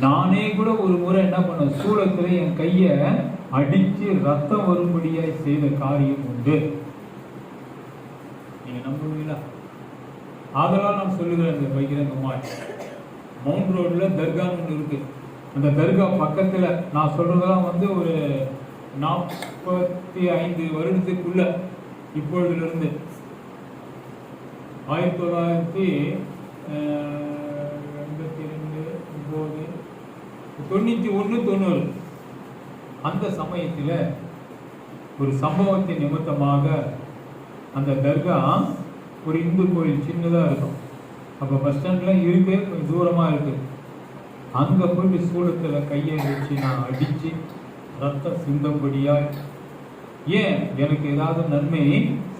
நானே கூட ஒரு முறை என்ன பண்ண, சூளத்துல என் கைய அடிச்சு ரத்தம் வரும்படியாய் செய்த காரியம் உண்டு. நீங்க நம்புவீங்களா? அதெல்லாம் நான் சொல்லுகிறேன். வைக்கிறேங்கம்மா, மவுண்ட் ரோட்ல தர்கான்னு ஒன்று இருக்கு. அந்த தர்கா பக்கத்துல நான் சொல்றதெல்லாம் ஒரு 45 வருடத்துக்குள்ள, இப்பொழுதிலிருந்து 1982, 9, 91, 90 அந்த சமயத்தில் ஒரு சம்பவத்தின் நிமித்தமாக அந்த தர்கா ஒரு இந்து கோயில் சின்னதாக இருக்கும். அப்போ பஸ் ஸ்டாண்டில் இருக்கு, கொஞ்சம் தூரமாக இருக்குது. அங்கே போயிட்டு சூளத்தில் கையை வச்சு நான் அடித்து ரத்தம் சிந்தம்படியாய், ஏன் எனக்கு ஏதாவது நன்மை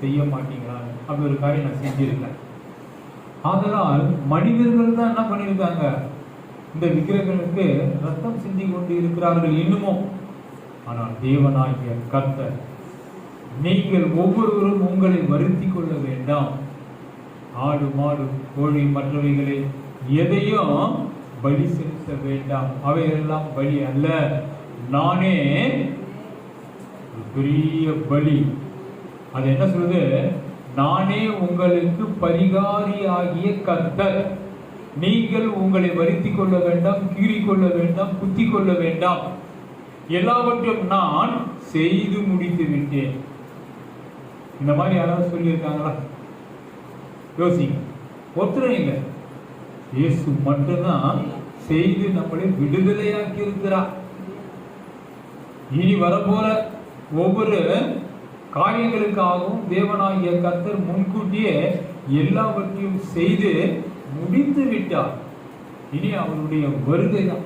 செய்ய மாட்டேங்கிறாங்க, அப்படி ஒரு காரியம் நான் செஞ்சிருக்கேன். அதனால் மனிதர்கள் தான் என்ன பண்ணியிருக்காங்க, இந்த விக்கிரகங்களுக்கு ரத்தம் சிந்தி கொண்டு இருக்கிறார்கள் இன்னமும். ஆனால் தேவனாகிய கர்த்தர், நீங்கள் ஒவ்வொருவரும் உங்களை வருத்தி கொள்ள வேண்டாம். ஆடு மாடு கோழி மற்றவைகளை எதையும் பலி செலுத்த வேண்டாம், அவையெல்லாம் பலி அல்ல, நானே பெரிய பலி. அது என்ன சொல்லுது, நானே உங்களுக்கு பரிகாரி ஆகிய கர்த்தர், நீங்கள் உங்களை வருத்தி கொள்ள வேண்டாம், கீறி கொள்ள வேண்டாம், குத்தி கொள்ள வேண்டாம், எல்லாவற்றையும் நான் செய்து முடித்து விட்டேன். இந்த மாதிரி யாராவது சொல்லியிருக்காங்களா? யோசிங்க. ஒருத்தரும் இல்லை, இயேசு மட்டும்தான் செய்து நம்மளை விடுதலையாக்கி இருக்கிறார். இனி வரப்போற ஒவ்வொரு காரியங்களுக்காகவும் தேவனாகிய கர்த்தர் முன்கூட்டியே எல்லாவற்றையும் செய்து முடித்து விட்டார். இனி அவருடைய வருகை தான்.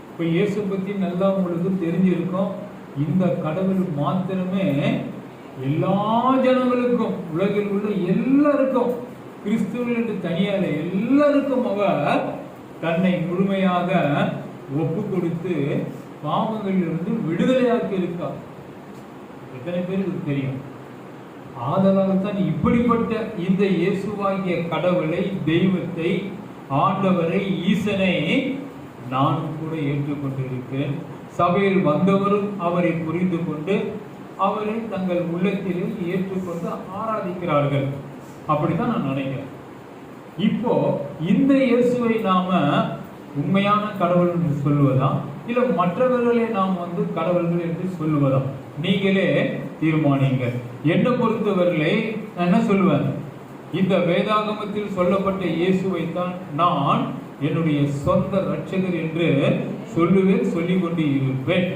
இப்போ இயேசு பற்றி நல்லா உங்களுக்கு தெரிஞ்சிருக்கும். இந்த கடவுள் மாத்திரமே எல்லா ஜனங்களுக்கும், உலகில் உள்ள எல்லாருக்கும், கிறிஸ்துவர்கள் என்று தனியால எல்லாருக்கும் அவர் தன்னை முழுமையாக ஒப்பு கொடுத்து பாவங்களிலிருந்து விடுதலையாக்கி இருக்கார். எத்தனை பேருக்கு தெரியும்? ஆதலால் தான் இப்படிப்பட்ட இந்த இயேசுவாகிய கடவுளை, தெய்வத்தை, ஆண்டவரை, ஈசனை நானும் கூட ஏற்றுக்கொண்டிருக்கிறேன். சபையில் வந்தவரும் அவரை புரிந்து கொண்டு அவரை தங்கள் உள்ளத்திலே ஏற்றுக்கொண்டு ஆராதிக்கிறார்கள். அப்படித்தான் நான் நினைக்கிறேன். இப்போ இந்த இயேசுவை நாம உண்மையான கடவுள் என்று சொல்லுவதா, இல்ல மற்றவர்களே நாம் கடவுள்கள் என்று சொல்லுவதா? நீங்களே தீர்மானிங்கள். என்னை பொறுத்தவர்களை நான் என்ன சொல்லுவேன், இந்த வேதாகமத்தில் சொல்லப்பட்ட இயேசுவைத்தான் நான் என்னுடைய சொந்த ரட்சகர் என்று சொல்லுவேன், சொல்லிக் கொண்டு இருப்பேன்.